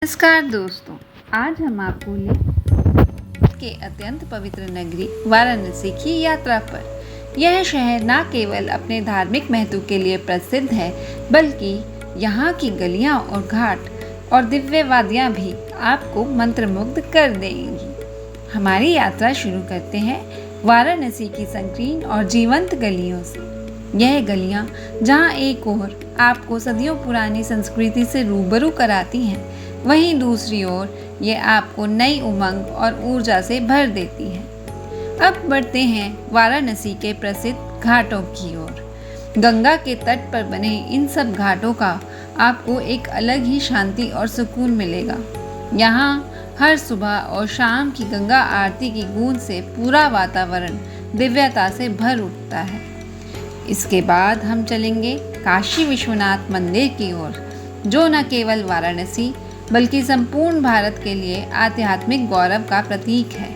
नमस्कार दोस्तों, आज हम आपको ले के अत्यंत पवित्र नगरी वाराणसी की यात्रा पर। यह शहर न केवल अपने धार्मिक महत्व के लिए प्रसिद्ध है, बल्कि यहाँ की गलियाँ और घाट और दिव्य वादियाँ भी आपको मंत्रमुग्ध कर देंगी। हमारी यात्रा शुरू करते हैं वाराणसी की संकीर्ण और जीवंत गलियों से। यह गलियाँ जहाँ एक ओर आपको सदियों पुरानी संस्कृति से रूबरू कराती हैं, वहीं दूसरी ओर ये आपको नई उमंग और ऊर्जा से भर देती है। अब बढ़ते हैं वाराणसी के प्रसिद्ध घाटों की ओर। गंगा के तट पर बने इन सब घाटों का आपको एक अलग ही शांति और सुकून मिलेगा। यहाँ हर सुबह और शाम की गंगा आरती की गूंज से पूरा वातावरण दिव्यता से भर उठता है। इसके बाद हम चलेंगे काशी विश्वनाथ मंदिर की ओर, जो न केवल वाराणसी बल्कि संपूर्ण भारत के लिए आध्यात्मिक गौरव का प्रतीक है।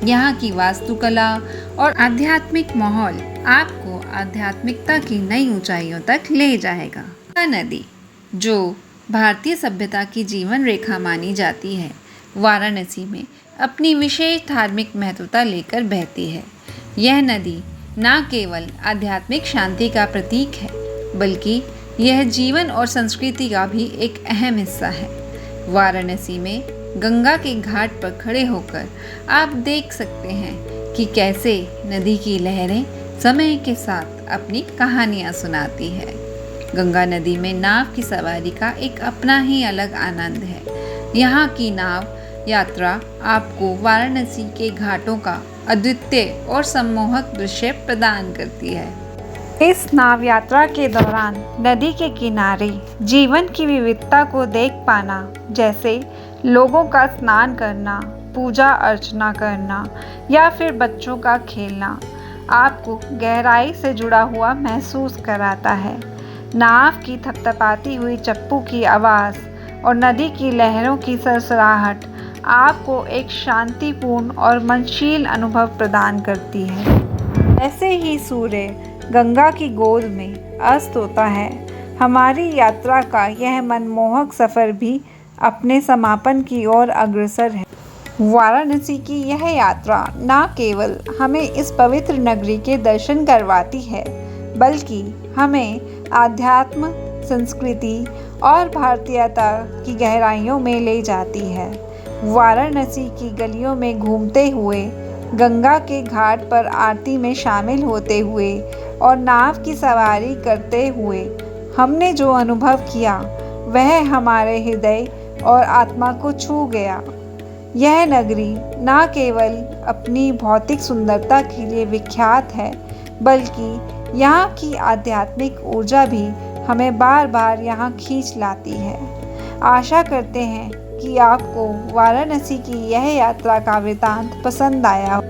यहाँ की वास्तुकला और आध्यात्मिक माहौल आपको आध्यात्मिकता की नई ऊंचाइयों तक ले जाएगा। गंगा नदी, जो भारतीय सभ्यता की जीवन रेखा मानी जाती है, वाराणसी में अपनी विशेष धार्मिक महत्वता लेकर बहती है। यह नदी न केवल आध्यात्मिक शांति का प्रतीक है, बल्कि यह जीवन और संस्कृति का भी एक अहम हिस्सा है। वाराणसी में गंगा के घाट पर खड़े होकर आप देख सकते हैं कि कैसे नदी की लहरें समय के साथ अपनी कहानियाँ सुनाती है। गंगा नदी में नाव की सवारी का एक अपना ही अलग आनंद है। यहाँ की नाव यात्रा आपको वाराणसी के घाटों का अद्वितीय और सम्मोहक दृश्य प्रदान करती है। इस नाव यात्रा के दौरान नदी के किनारे जीवन की विविधता को देख पाना, जैसे लोगों का स्नान करना, पूजा अर्चना करना या फिर बच्चों का खेलना, आपको गहराई से जुड़ा हुआ महसूस कराता है। नाव की थपथपाती हुई चप्पू की आवाज़ और नदी की लहरों की सरसराहट आपको एक शांतिपूर्ण और मनशील अनुभव प्रदान करती है। ऐसे ही सूर्य गंगा की गोद में अस्त होता है। हमारी यात्रा का यह मनमोहक सफ़र भी अपने समापन की ओर अग्रसर है। वाराणसी की यह यात्रा न केवल हमें इस पवित्र नगरी के दर्शन करवाती है, बल्कि हमें आध्यात्म, संस्कृति और भारतीयता की गहराइयों में ले जाती है। वाराणसी की गलियों में घूमते हुए, गंगा के घाट पर आरती में शामिल होते हुए और नाव की सवारी करते हुए हमने जो अनुभव किया, वह हमारे हृदय और आत्मा को छू गया। यह नगरी न केवल अपनी भौतिक सुंदरता के लिए विख्यात है, बल्कि यहाँ की आध्यात्मिक ऊर्जा भी हमें बार बार यहाँ खींच लाती है। आशा करते हैं कि आपको वाराणसी की यह यात्रा का वृतांत पसंद आया हो।